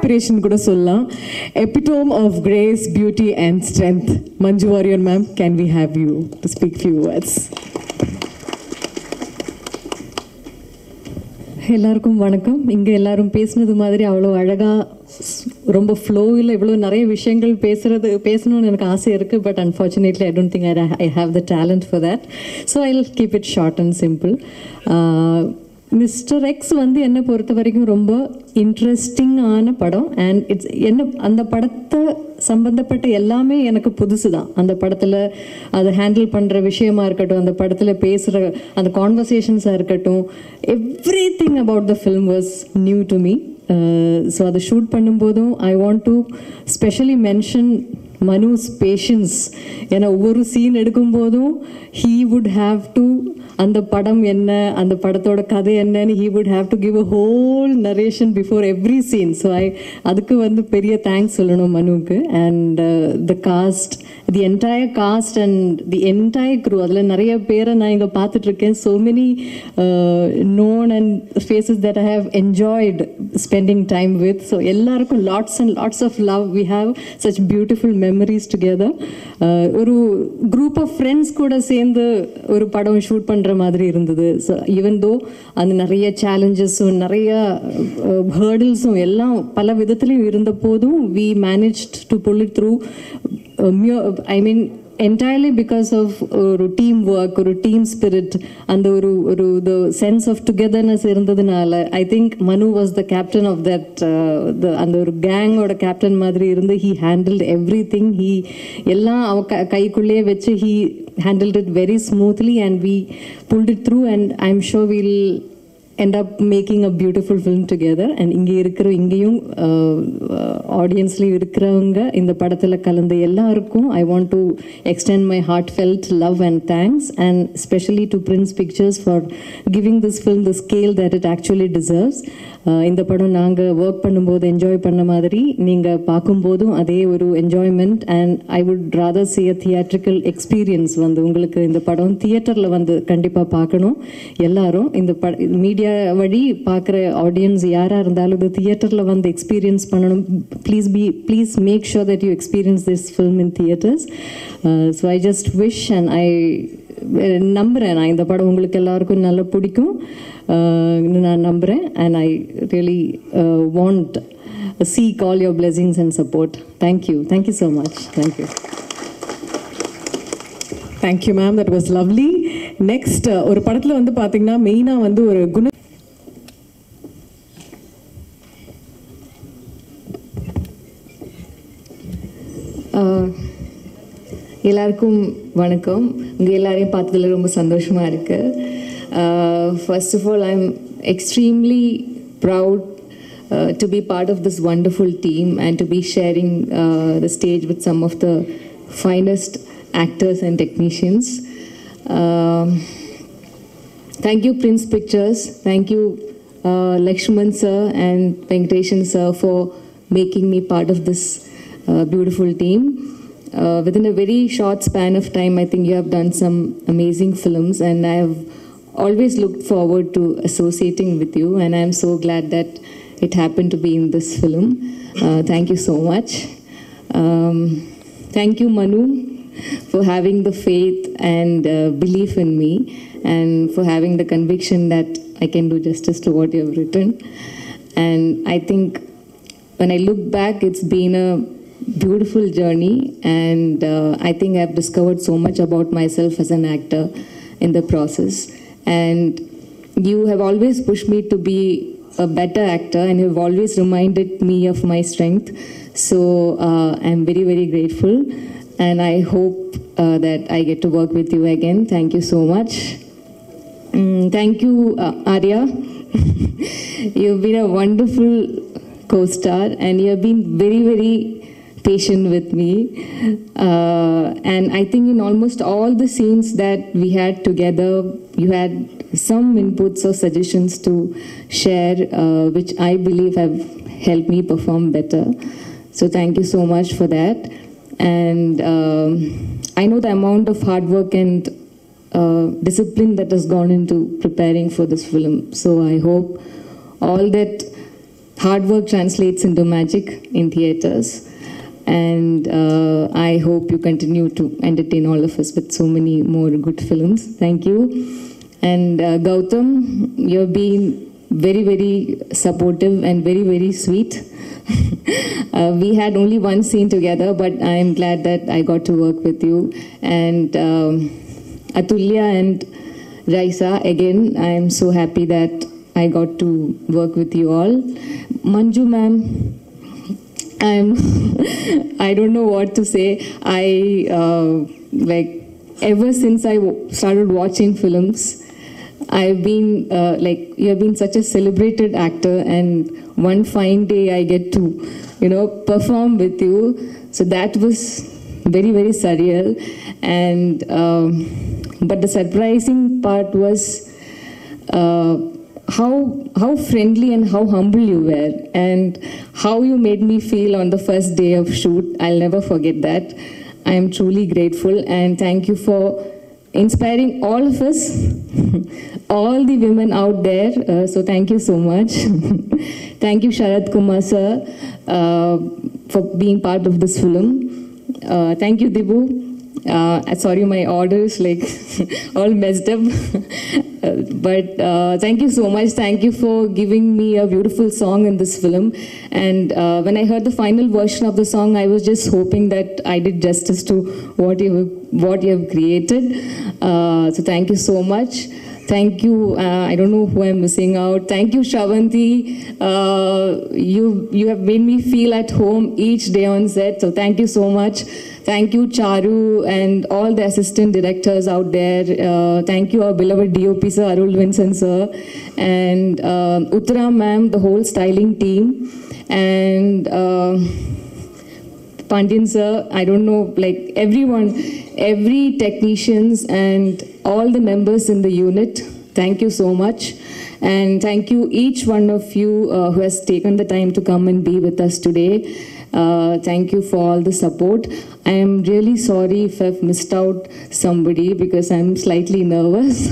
inspiration kuda sollaam. Epitome of grace, beauty and strength. Manju Warrior ma'am, can we have you to speak few words? எல்லாருக்கும் வணக்கம். இங்கே எல்லாரும் பேசுனது மாதிரி அவ்வளோ அழகாக ரொம்ப ஃப்ளோவில் இவ்வளோ நிறைய விஷயங்கள் பேசணும்னு எனக்கு ஆசை இருக்குது. But unfortunately I don't think I have the talent for that. So I will keep it short and simple. Mister X வந்து என்னை பொறுத்த வரைக்கும் ரொம்ப இன்ட்ரெஸ்டிங்கான படம். அண்ட் என்ன அந்த படத்தை சம்பந்தப்பட்ட எல்லாமே எனக்கு புதுசு தான். அந்த படத்தில் அதை ஹேண்டில் பண்ணுற விஷயமா இருக்கட்டும், அந்த படத்தில் பேசுகிற அந்த கான்வர்சேஷன்ஸாக இருக்கட்டும், everything about the film was new to me. So அதை ஷூட் பண்ணும்போதும் I want to specially mention Manu's patience. ஏன்னா ஒவ்வொரு சீன் எடுக்கும்போதும் ஹீ வுட் ஹாவ் டு அந்த படம் என்ன, அந்த படத்தோட கதை என்னன்னு he would have to give a whole narration before every scene. So அதுக்கு வந்து பெரிய தேங்க்ஸ் சொல்லணும் மனுவுக்கு. And the cast, the entire cast and the entire crew, அதில் நிறைய பேரை நான் இங்கே பார்த்துட்டு இருக்கேன். so many known and faces that I have enjoyed spending time with. so எல்லாருக்கும் lots and lots of love. we have such beautiful memories together. ஒரு group of friends கூட சேர்ந்து ஒரு படம் ஷூட் பண்ணுற மாதிரி இருந்தது. ஸோ ஈவன் தோ அந்த நிறைய சேலஞ்சஸும் நிறைய ஹர்டில்ஸும் எல்லாம் பல விதத்துலையும் இருந்த போதும் we managed to pull it through. I mean entirely because of ஒரு டீம் ஒர்க், ஒரு டீம் ஸ்பிரிட், அந்த ஒரு the sense of togetherness இருந்ததுனால I think Manu was the captain of that. அந்த ஒரு கேங்கோட கேப்டன் மாதிரி இருந்து he handled everything. he எல்லாம் அவ கைக்குள்ளேயே வச்சு he handled it very smoothly and we pulled it through and I'm sure we'll end up making a beautiful film together. and இங்கேயும் ஆடியன்ஸ்லேயும் இருக்கிறவங்க இந்த படத்தில் கலந்த எல்லாருக்கும் I want to extend my heartfelt love and thanks, and especially to Prince Pictures for giving this film the scale that it actually deserves. இந்த படம் நாங்கள் work பண்ணும்போது என்ஜாய் பண்ண மாதிரி நீங்கள் பார்க்கும்போதும் அதே ஒரு enjoyment. And I would rather see a theatrical experience. வந்து உங்களுக்கு இந்த படம் தியேட்டரில் வந்து கண்டிப்பாக பார்க்கணும். எல்லாரும் இந்த மீடியா வழி பார்க்குற ஆடியன்ஸ் யாராக இருந்தாலும் இது தியேட்டரில் வந்து எக்ஸ்பீரியன்ஸ் பண்ணணும். Please make sure that you experience this film in theatres. So I just wish and I நம்புகிறேன் நான் இந்த படம் உங்களுக்கு எல்லாருக்கும் நல்லா பிடிக்கும் நான் நம்புகிறேன். And I really want seek all your blessings and support. Thank you so much. Thank you ma'am, that was lovely. Next ஒரு படத்தில் வந்து பார்த்தீங்கன்னா மெயினாக வந்து ஒரு எல்லாருக்கும் வணக்கம். உங்கள் எல்லாரையும் பார்த்ததில் ரொம்ப சந்தோஷமாக இருக்குது. First of all I am extremely proud to be part of this wonderful team and to be sharing the stage with some of the finest actors and technicians. Thank you Prince Pictures, thank you Lakshman sir and Venkateshan sir for making me part of this beautiful team. Within a very short span of time, I think you have done some amazing films and I have always looked forward to associating with you, and I am so glad that it happened to be in this film. Thank you so much. Thank you, Manu, for having the faith and belief in me, and for having the conviction that I can do justice to what you have written. And I think when I look back, it's been a beautiful journey, and I think I've discovered so much about myself as an actor in the process. And you have always pushed me to be a better actor, and you've always reminded me of my strength. So I'm very, very grateful, and I hope that I get to work with you again. Thank you so much. Thank you, Arya. You've been a wonderful co-star, and you have been very, very patient with me. And I think in almost all the scenes that we had together, you had some inputs or suggestions to share, which I believe have helped me perform better. So thank you so much for that. And I know the amount of hard work and discipline that has gone into preparing for this film. So I hope all that hard work translates into magic in theaters. And I hope you continue to entertain all of us with so many more good films. Thank you. And Gautam, you've been very, very supportive and very, very sweet. We had only one scene together, but I'm glad that I got to work with you. And Atulya and Raisa, again, I'm so happy that I got to work with you all. Manju ma'am, I don't know what to say. Ever since I started watching films, I've been you have been such a celebrated actor, and one fine day I get to, perform with you. So that was very, very surreal. And but the surprising part was how friendly and how humble you were, and how you made me feel on the first day of shoot. I'll never forget that. I am truly grateful, and thank you for inspiring all of us, all the women out there. So thank you so much. Thank you, Sharad Kumar sir, for being part of this film. Thank you, Dibu. Sorry, my order is all messed up. But thank you so much. Thank you for giving me a beautiful song in this film. And when I heard the final version of the song, I was just hoping that I did justice to what you have created. So thank you so much. Thank you. I don't know who I'm missing out. Thank you, Shravanti. You have made me feel at home each day on set. So thank you so much. Thank you, Charu, and all the assistant directors out there. Thank you, our beloved DOP sir, Arul Vincent sir, and Uttara ma'am, the whole styling team, and Pandyan sir. I don't know, everyone, every technicians and all the members in the unit. Thank you so much. And thank you, each one of you who has taken the time to come and be with us today. Thank you for all the support. I am really sorry if I've missed out somebody because I'm slightly nervous.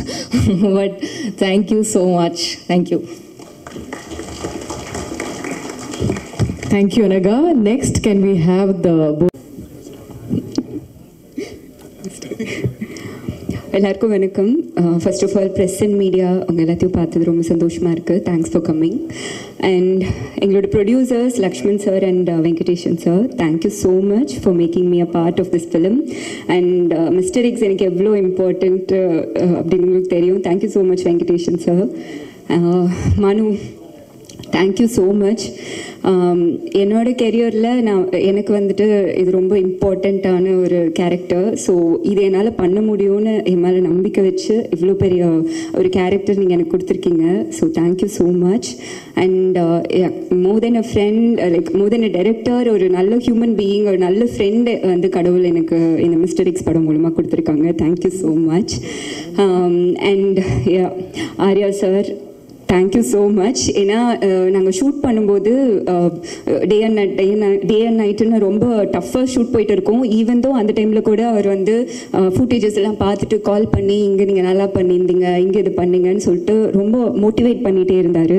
But thank you so much. Thank you. Thank you, Anaga. Next, can we have the... எல்லாருக்கும் வணக்கம். First of all press and media அவங்க எல்லாத்தையும் பார்த்தது ரொம்ப சந்தோஷமாக இருக்குது. Thanks for coming. And எங்களோட producers Lakshman sir and Venkatesan sir, thank you so much for making me a part of this film. And mister X எனக்கு எவ்வளோ இம்பார்ட்டண்ட் அப்படின்னு உங்களுக்கு தெரியும். Thank you so much Venkatesan sir. Manu, thank you so much. என்னோட கெரியரில் எனக்கு வந்துட்டு இது ரொம்ப இம்பார்ட்டண்ட்டான ஒரு கேரக்டர். ஸோ இது என்னால் பண்ண முடியும்னு என் மேலே நம்பிக்கை வச்சு இவ்வளோ பெரிய ஒரு கேரக்டர் நீங்கள் எனக்கு கொடுத்துருக்கீங்க. So thank you so much. And more then a friend, more then a director, ஒரு நல்ல ஹியூமன் பீயிங், ஒரு நல்ல ஃப்ரெண்டு வந்து கடவுள் எனக்கு இந்த மிஸ்டர் எக்ஸ் படம் மூலமாக கொடுத்துருக்காங்க. Thank you so much. And Arya sir, thank you so much. ஏன்னா நாங்கள் ஷூட் பண்ணும்போது டே அண்ட் நைட்டுன்னு ரொம்ப டஃப்பாக ஷூட் போயிட்டு இருக்கோம். ஈவன் தோ அந்த டைமில் கூட அவர் வந்து ஃபுட்டேஜஸ் எல்லாம் பார்த்துட்டு கால் பண்ணி இங்கே நீங்கள் நல்லா பண்ணியிருந்தீங்க, இங்கே இது பண்ணீங்கன்னு சொல்லிட்டு ரொம்ப மோட்டிவேட் பண்ணிகிட்டே இருந்தார்.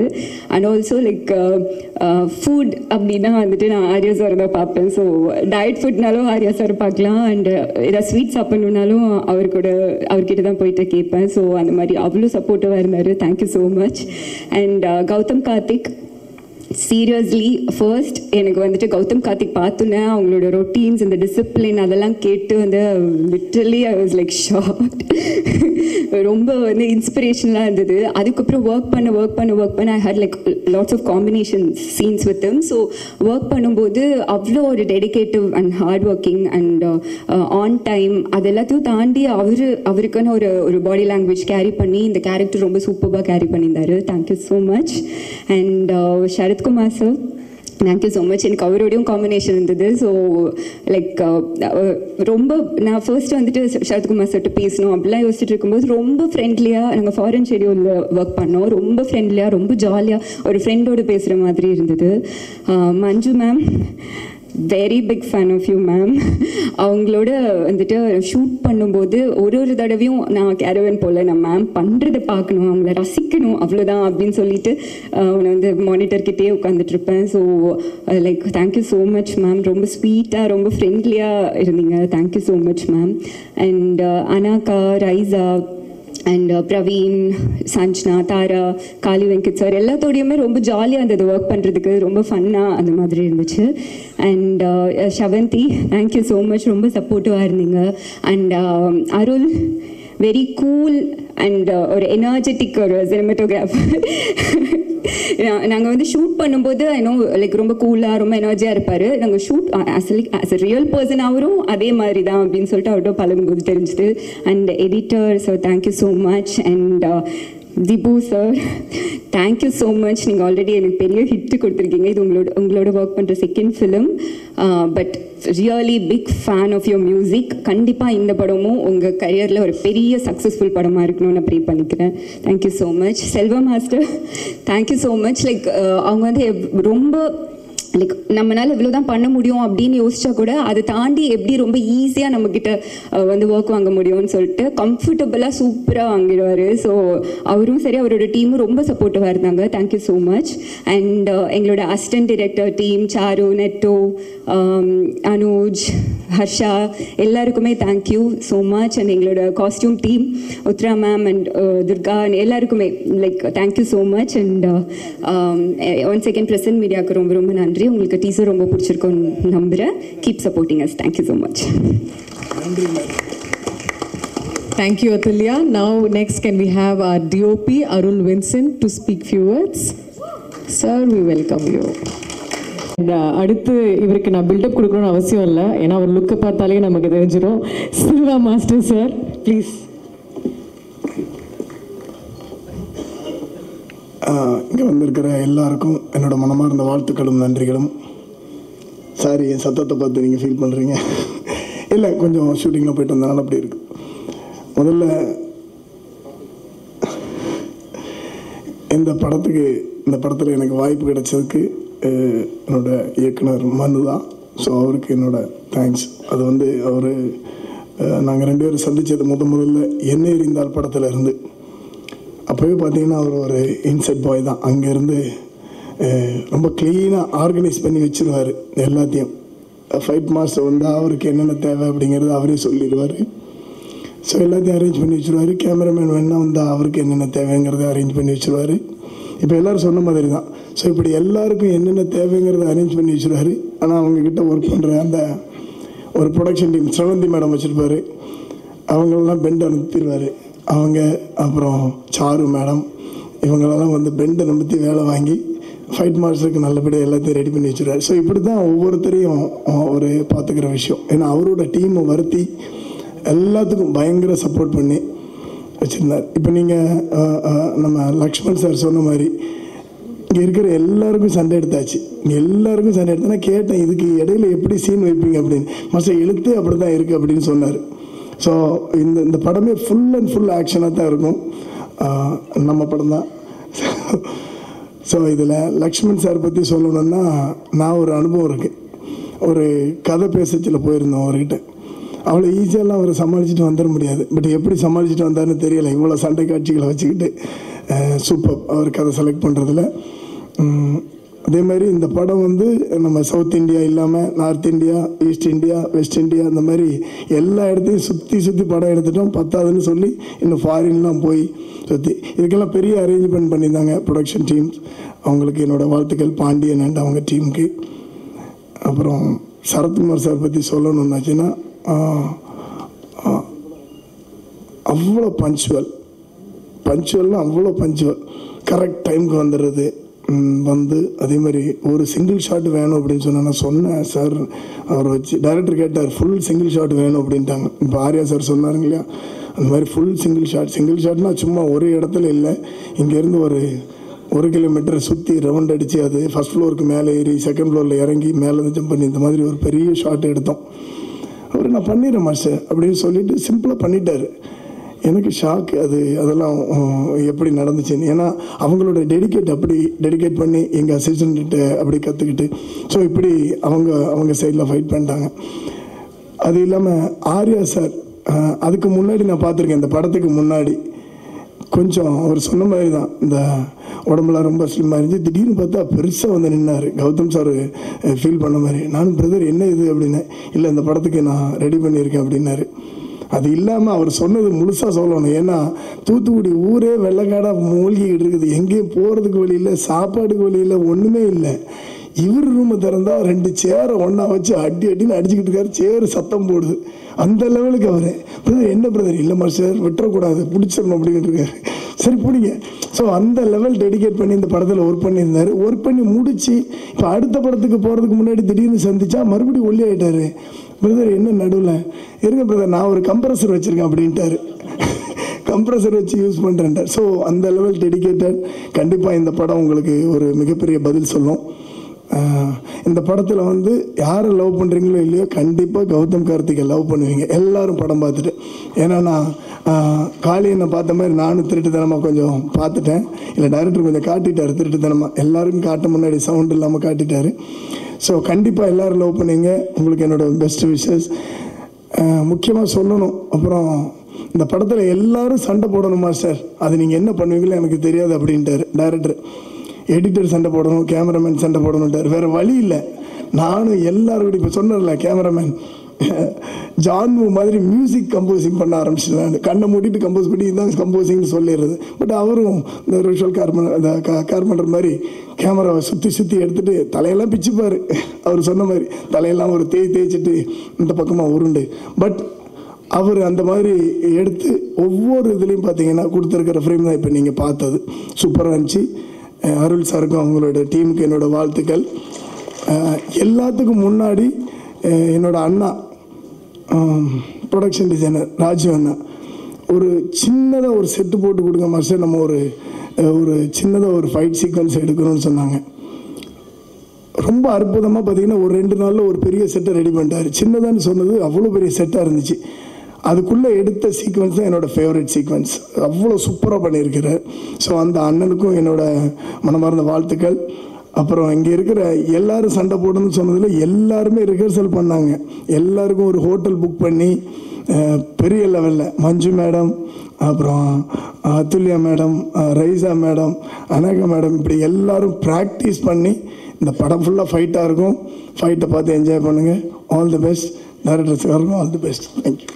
அண்ட் ஆல்சோ லைக் ஃபுட் அப்படின்னா வந்துட்டு நான் ஆர்யா சார் தான் பார்ப்பேன். ஸோ டயட் ஃபுட்னாலும் ஆர்யா சார் பார்க்கலாம், அண்ட் ஏதாவது ஸ்வீட் சாப்பிட்ணுன்னாலும் அவர்கிட்ட தான் போயிட்டு கேட்பேன். ஸோ அந்த மாதிரி அவ்வளோ சப்போர்ட்டிவாக இருந்தார். Thank you so much. And Gautham Karthik, seriously first எனக்கு வந்துட்டு கௌதம் கார்த்திக் பார்த்தோன்னே அவங்களோட ரொட்டீன்ஸ், இந்த டிசிப்ளின் அதெல்லாம் கேட்டு வந்து literally I was like shocked. ரொம்ப வந்து இன்ஸ்பிரேஷனலாக இருந்தது. அதுக்கப்புறம் ஒர்க் பண்ண I had like lots of combination scenes with him. So work பண்ணும்போது அவ்வளோ ஒரு dedicated and hard working and on time அது எல்லாத்தையும் தாண்டி அவருக்கான ஒரு பாடி லாங்குவேஜ் கேரி பண்ணி இந்த கேரக்டர் ரொம்ப சூப்பராக கேரி பண்ணியிருந்தாரு. Thank you so much. And Sarathkumar sir, thank you so much. எனக்கு அவரோடையும் காம்பினேஷன் இருந்தது. ஸோ லைக் ரொம்ப நான் ஃபர்ஸ்ட் வந்துட்டு சரத்குமார் சார்ட்டு பேசணும் அப்படிலாம் யோசிச்சுட்டு இருக்கும்போது ரொம்ப ஃப்ரெண்ட்லியாக நாங்கள் ஃபாரின் ஷெடியூலில் ஒர்க் பண்ணோம். ரொம்ப ஃப்ரெண்ட்லியாக ரொம்ப ஜாலியாக ஒரு ஃப்ரெண்டோடு பேசுகிற மாதிரி இருந்தது. Manju ma'am, very big fan of you ma'am. அவங்களோட வந்துட்டு ஷூட் பண்ணும்போது ஒரு தடவையும் நான் கேரவன் போல் நான் மேம் பண்ணுறதை பார்க்கணும், அவங்கள ரசிக்கணும், அவ்வளோதான் அப்படின்னு சொல்லிட்டு அவனை வந்து மானிட்டர்கிட்டே உட்காந்துட்டு இருப்பேன். So like thank you so much ma'am. ரொம்ப ஸ்வீட்டாக ரொம்ப ஃப்ரெண்ட்லியாக இருந்தீங்க. Thank you so much ma'am. And Anagha, Raisa and Praveen, Sanjana, Thara, Kali Venkat sir எல்லாத்தோடையுமே ரொம்ப ஜாலியாக இருந்தது ஒர்க் பண்ணுறதுக்கு. ரொம்ப ஃபன்னாக அந்த மாதிரி இருந்துச்சு. And Shavanthi, thank you so much. ரொம்ப சப்போர்ட்டிவாக இருந்தீங்க. And Arul, very cool and ஒரு எனர்ஜெட்டிக் ஒரு சினிமாட்டோகிராஃபர். நாங்கள் வந்து ஷூட் பண்ணும்போது இன்னும் லைக் ரொம்ப கூலாக ரொம்ப எனர்ஜியாக இருப்பார். நாங்கள் shoot as a real person அவரும் அதே மாதிரி தான் அப்படின்னு சொல்லிட்டு அவர்கிட்ட பழகும்போது தெரிஞ்சுது. And editor sir, thank you so much. And Dibu sir, thank you so much. நீங்கள் ஆல்ரெடி எனக்கு பெரிய ஹிட்டு கொடுத்துருக்கீங்க. இது உங்களோட ஒர்க் பண்ணுற second film. But really big fan of your music. கண்டிப்பாக இந்த படமும் உங்கள் கரியரில் ஒரு பெரிய சக்ஸஸ்ஃபுல் படமாக இருக்கணும்னு நான் ப்ரே பண்ணிக்கிறேன். Thank you so much. Selva master, thank you so much. Like அவங்க வந்து ரொம்ப லைக் நம்மளால இவ்வளோதான் பண்ண முடியும் அப்படின்னு யோசிச்சா கூட அதை தாண்டி எப்படி ரொம்ப ஈஸியாக நம்மக்கிட்ட வந்து ஒர்க் வாங்க முடியும்னு சொல்லிட்டு கம்ஃபர்டபுளாக சூப்பராக வாங்கிடுவார். ஸோ அவரும் சரி அவரோட டீமும் ரொம்ப சப்போர்ட்டிவாக இருந்தாங்க. Thank you so much. அண்ட் எங்களோட assistant director team Charu, Netto, Anuj, Harsha எல்லாருக்குமே தேங்க்யூ ஸோ மச். அண்ட் எங்களோட costume team Uthra ma'am and Durga எல்லாருக்குமே like thank you so much. And once second present மீடியாவுக்கு ரொம்ப ரொம்ப நன்றி. உங்களுக்கு டீசர் ரொம்ப பிடிச்சிருக்கும்னு நம்புகிறேன். Keep supporting us. Thank you so much. Thank you, Atulya. Now, next, can we have our DOP, Arul Vincent, to speak few words? Sir, we welcome you. அடுத்து இவருக்கு நான் பில்டப் கொடுக்கணும்னு அவசியம் இல்லை, ஏன்னா அவர் லுக்கை பார்த்தாலே நமக்கு தெரிஞ்சிடும். Silva master sir, please. இங்கே வந்திருக்கிற எல்லாருக்கும் என்னோட மனமார்ந்த வாழ்த்துக்களும் நன்றிகளும். சாரி, என் சத்தத்தை பார்த்து நீங்கள் ஃபீல் பண்ணுறீங்க. இல்லை, கொஞ்சம் ஷூட்டிங்கில் போயிட்டு வந்தனால அப்படி இருக்கு. முதல்ல இந்த படத்தில் எனக்கு வாய்ப்பு கிடைச்சதுக்கு என்னோட இயக்குனர் மனு தான். ஸோ அவருக்கு என்னோட தேங்க்ஸ். அது வந்து அவர் நாங்கள் 2 பேரும் சந்தித்தது முதல்ல என்ன எறிந்தால் படத்தில் இருந்து. அப்போவே பார்த்தீங்கன்னா அவர் ஒரு இன்செட் பாய் தான். அங்கேருந்து ரொம்ப க்ளீனாக ஆர்கனைஸ் பண்ணி வச்சுருவார் எல்லாத்தையும். ஃபைட் மாஸ்டர் வந்தால் அவருக்கு என்னென்ன தேவை அப்படிங்கிறது அவரே சொல்லிடுவார். ஸோ எல்லாத்தையும் அரேஞ்ச் பண்ணி வச்சுருவார். கேமராமேன் வேணா வந்தால் அவருக்கு என்னென்ன தேவைங்கிறத அரேஞ்ச் பண்ணி வச்சுருவார். இப்போ எல்லோரும் சொன்ன மாதிரி தான். ஸோ இப்படி எல்லாருக்கும் என்னென்ன தேவைங்கிறத அரேஞ்ச் பண்ணி வச்சுருவார். ஆனால் அவங்கக்கிட்ட ஒர்க் பண்ணுற அந்த ஒரு ப்ரொடக்ஷன் டீம் ஸ்ரவந்தி மேடம் வச்சுருப்பார். அவங்களெல்லாம் பெண்ட் அனுப்பிடுவார். அவங்க அப்புறம் சாரு மேடம் இவங்களெல்லாம் வந்து பெண்டை நம்பி வேலை வாங்கி ஃபைட் மாஸ்டருக்கு நல்லபடியாக எல்லாத்தையும் ரெடி பண்ணி வச்சுருவார். ஸோ இப்படி தான் ஒவ்வொருத்தரையும் ஒரு பார்த்துக்கிற விஷயம். ஏன்னா அவரோட டீமை வருத்தி எல்லாத்துக்கும் பயங்கர சப்போர்ட் பண்ணி வச்சுருந்தார். இப்போ நீங்கள் நம்ம லக்ஷ்மண் சார் சொன்ன மாதிரி இங்கே இருக்கிற எல்லாருக்கும் சண்டை எடுத்தாச்சு. இங்கே எல்லாருக்கும் சண்டை எடுத்தா கேட்டேன், இதுக்கு இடையில எப்படி சீன் வைப்பீங்க அப்படின்னு. மாஸ்டர் எழுத்து அப்படி தான் இருக்குது அப்படின்னு சொன்னார். ஸோ இந்த படமே ஃபுல் அண்ட் ஃபுல் ஆக்ஷனாக தான் இருக்கும். நம்ம படம் தான். ஸோ இதில் லக்ஷ்மண் சார் பற்றி சொல்லணுன்னா, நான் ஒரு அனுபவம் இருக்குது. ஒரு கதை பேசச்சில் போயிருந்தோம் அவர்கிட்ட. அவ்வளோ ஈஸியெல்லாம் அவர் சமாளிச்சுட்டு வந்துட முடியாது. பட் எப்படி சமாளிச்சுட்டு வந்தாருன்னு தெரியலை. இவ்வளோ சண்டை காட்சிகளை வச்சுக்கிட்டு சூப்பர் அவர் கதை செலக்ட் பண்ணுறதுல. அதே மாதிரி இந்த படம் வந்து நம்ம சவுத் இந்தியா இல்லாமல் north India, east India, west India, இந்த மாதிரி எல்லா இடத்தையும் சுற்றி படம் எடுத்துட்டோம். பத்தாதுன்னு சொல்லி இன்னும் ஃபாரின்லாம் போய் சுற்றி இதுக்கெல்லாம் பெரிய அரேஞ்ச்மெண்ட் பண்ணியிருந்தாங்க ப்ரொடக்ஷன் டீம்ஸ். அவங்களுக்கு என்னோடய வாழ்த்துக்கள், பாண்டியன் அண்ட் அவங்க டீமுக்கு. அப்புறம் சரத்குமார் சார் பற்றி சொல்லணுன்னாச்சுன்னா, அவ்வளோ பஞ்சுவல்னா அவ்வளோ பஞ்சுவல், கரெக்ட் டைமுக்கு வந்துடுறது. வந்து அதே மாதிரி ஒரு சிங்கிள் ஷாட் வேணும் அப்படின்னு சொன்னேன் சார். அவர் வச்சு டைரக்டர் கேட்டார், ஃபுல் சிங்கிள் ஷாட் வேணும் அப்படின்ட்டாங்க. இப்போ ஆர்யா சார் சொன்னாருங்க இல்லையா, அந்த மாதிரி ஃபுல் சிங்கிள் ஷாட்னா சும்மா ஒரு இடத்துல இல்லை, இங்கேருந்து ஒரு 1 கிலோமீட்டர் சுற்றி ரவுண்ட் அடித்து அது ஃபஸ்ட் ஃப்ளோருக்கு மேலே ஏறி செகண்ட் ஃப்ளோரில் இறங்கி மேலே ஜம்ப் பண்ணி இந்த மாதிரி ஒரு பெரிய ஷாட் எடுத்தோம். அவர் நான் பண்ணிடுறேன் மாஸ்டர் அப்படின்னு சொல்லிட்டு சிம்பிளாக பண்ணிட்டார். எனக்கு ஷாக். அதெல்லாம் எப்படி நடந்துச்சுன்னு. ஏன்னா அவங்களோட டெடிகேட் பண்ணி எங்கள் அசிஸ்டன்ட்டு அப்படி கற்றுக்கிட்டு, ஸோ இப்படி அவங்க சைடில் ஃபைட் பண்ணிட்டாங்க. அது இல்லாமல் ஆர்யா சார் அதுக்கு முன்னாடி நான் பார்த்துருக்கேன். இந்த படத்துக்கு முன்னாடி கொஞ்சம் அவர் சொன்ன மாதிரி தான், இந்த உடம்புலாம் ரொம்ப ஸ்லிம்மாக இருந்துச்சு. திடீர்னு பார்த்தா பெருசாக வந்து நின்னார். கௌதம் சார் ஃபீல் பண்ண மாதிரி. நானும் பிரதர் என்ன இது அப்படின்னு, இல்லை இந்த படத்துக்கு நான் ரெடி பண்ணியிருக்கேன் அப்படின்னாரு. அது இல்லாமல் அவர் சொன்னது முழுசாக சொல்லணும். ஏன்னா தூத்துக்குடி ஊரே வெள்ளைக்காடாக மூழ்கிக்கிட்டு இருக்குது. எங்கேயும் போகிறதுக்கு வழி இல்லை, சாப்பாடுக்கு வழி இல்லை, ஒன்றுமே இல்லை. இவர் ரூமை திறந்தா 2 சேரை ஒன்றா வச்சு அடின்னு அடிச்சுக்கிட்டு இருக்காரு. சேரு சத்தம் போடுது. அந்த லெவலுக்கு அவர் பிரதர் என்ன பிரதர், இல்லை மாஸ்டர் விட்டுறக்கூடாது, பிடிச்சிடணும் அப்படின்னு இருக்காரு. சரி பிடிங்க. ஸோ அந்த லெவல் டெடிகேட் பண்ணி இந்த படத்தில் ஒர்க் பண்ணியிருந்தார். ஒர்க் பண்ணி முடிச்சு இப்போ அடுத்த படத்துக்கு போகிறதுக்கு முன்னாடி திடீர்னு சந்திச்சா மறுபடியும் ஒல்லி ஆகிட்டாரு. பிரதர் என்ன நடுவில் இருங்க பிரதர், நான் ஒரு கம்ப்ரஸர் வச்சுருக்கேன் அப்படின்ட்டாரு. கம்ப்ரஸர் வச்சு யூஸ் பண்ணுறேன்ட்டார். ஸோ அந்த லெவல் டெடிகேட்டட். கண்டிப்பாக இந்த படம் உங்களுக்கு ஒரு மிகப்பெரிய பதில் சொல்லும். இந்த படத்தில் வந்து யாரை லவ் பண்ணுறீங்களோ இல்லையோ, கண்டிப்பாக கௌதம் கார்த்திகை லவ் பண்ணுவீங்க எல்லாரும் படம் பார்த்துட்டு. ஏன்னா நான் காளியனை பார்த்த மாதிரி நானும் திருட்டுத்தனமாக கொஞ்சம் பார்த்துட்டேன். இல்லை டைரக்டர் கொஞ்சம் காட்டிட்டார் திருட்டுத்தனமாக, எல்லாருக்கும் காட்ட முன்னாடி சவுண்ட் இல்லாமல் காட்டிட்டாரு. ஸோ கண்டிப்பாக எல்லோரும் லவ் பண்ணுவீங்க. உங்களுக்கு என்னோட பெஸ்ட் விஷஸ். முக்கியமாக சொல்லணும், அப்புறம் இந்த படத்தில் எல்லாரும் சண்டை போடணுமா சார், அது நீங்கள் என்ன பண்ணுவீங்களோ எனக்கு தெரியாது அப்படின்ட்டார் டைரக்டர். எடிட்டர் சண்டை போடணும், கேமராமேன் சண்டை போடணுன்ட்டார். வேறு வழி இல்லை. நானும் எல்லாரும் இப்போ சொன்னல கேமராமேன் ஜான்மு மாதிரி மியூசிக் கம்போசிங் பண்ண ஆரம்பிச்சிடுவேன். கண்ணை மூடிட்டு கம்போஸ் பண்ணி இதுதான் கம்போசிங்னு சொல்லிடுறது. பட் அவரும் இந்த ரோஷல் கார்பெண்டர் மாதிரி கேமராவை சுற்றி எடுத்துகிட்டு தலையெல்லாம் பிச்சுப்பார். அவர் சொன்ன மாதிரி தலையெல்லாம் ஒரு தேய்ச்சிட்டு இந்த பக்கமாக உருண்டு. பட் அவர் அந்த மாதிரி எடுத்து ஒவ்வொரு இதுலேயும் பார்த்தீங்கன்னா கொடுத்துருக்கிற ஃப்ரேம் தான் இப்போ நீங்கள் பார்த்தது. சூப்பராக இருந்துச்சு. அருள் சாருக்கும் அவங்களோட டீமுக்கு என்னோடய வாழ்த்துக்கள். எல்லாத்துக்கும் முன்னாடி என்னோட அண்ணா ப்ரொடக்ஷன் டிசைனர் ராஜு அண்ணா ஒரு சின்னதாக ஒரு செட்டு போட்டு கொடுங்க மாஸ்டர், நம்ம ஒரு சின்னதாக ஒரு ஃபைட் சீக்வன்ஸ் எடுக்கணும்னு சொன்னாங்க. ரொம்ப அற்புதமாக பார்த்தீங்கன்னா ஒரு 2 நாளில் ஒரு பெரிய செட்டை ரெடி பண்ணிட்டார். சின்னதான்னு சொன்னது அவ்வளோ பெரிய செட்டாக இருந்துச்சு. அதுக்குள்ளே எடுத்த சீக்வன்ஸ் தான் என்னோடய ஃபேவரட் சீக்வன்ஸ். அவ்வளோ சூப்பராக பண்ணியிருக்கிறார். ஸோ அந்த அண்ணனுக்கும் என்னோடய மனமார்ந்த வாழ்த்துக்கள். அப்புறம் இங்கே இருக்கிற எல்லாரும் சண்டை போடணும்னு சொன்னதில் எல்லாருமே ரிஹர்சல் பண்ணாங்க. எல்லாருக்கும் ஒரு ஹோட்டல் புக் பண்ணி பெரிய லெவலில் மஞ்சு மேடம், அப்புறம் Atulya madam, Raisa madam, Anagha madam, இப்படி எல்லாரும் ப்ராக்டிஸ் பண்ணி இந்த படம் ஃபுல்லாக ஃபைட்டாக இருக்கும். ஃபைட்டை பார்த்து என்ஜாய் பண்ணுங்கள். All the best. டைரக்டர்ஸுக்காருக்கும் ஆல் தி பெஸ்ட். தேங்க்யூ.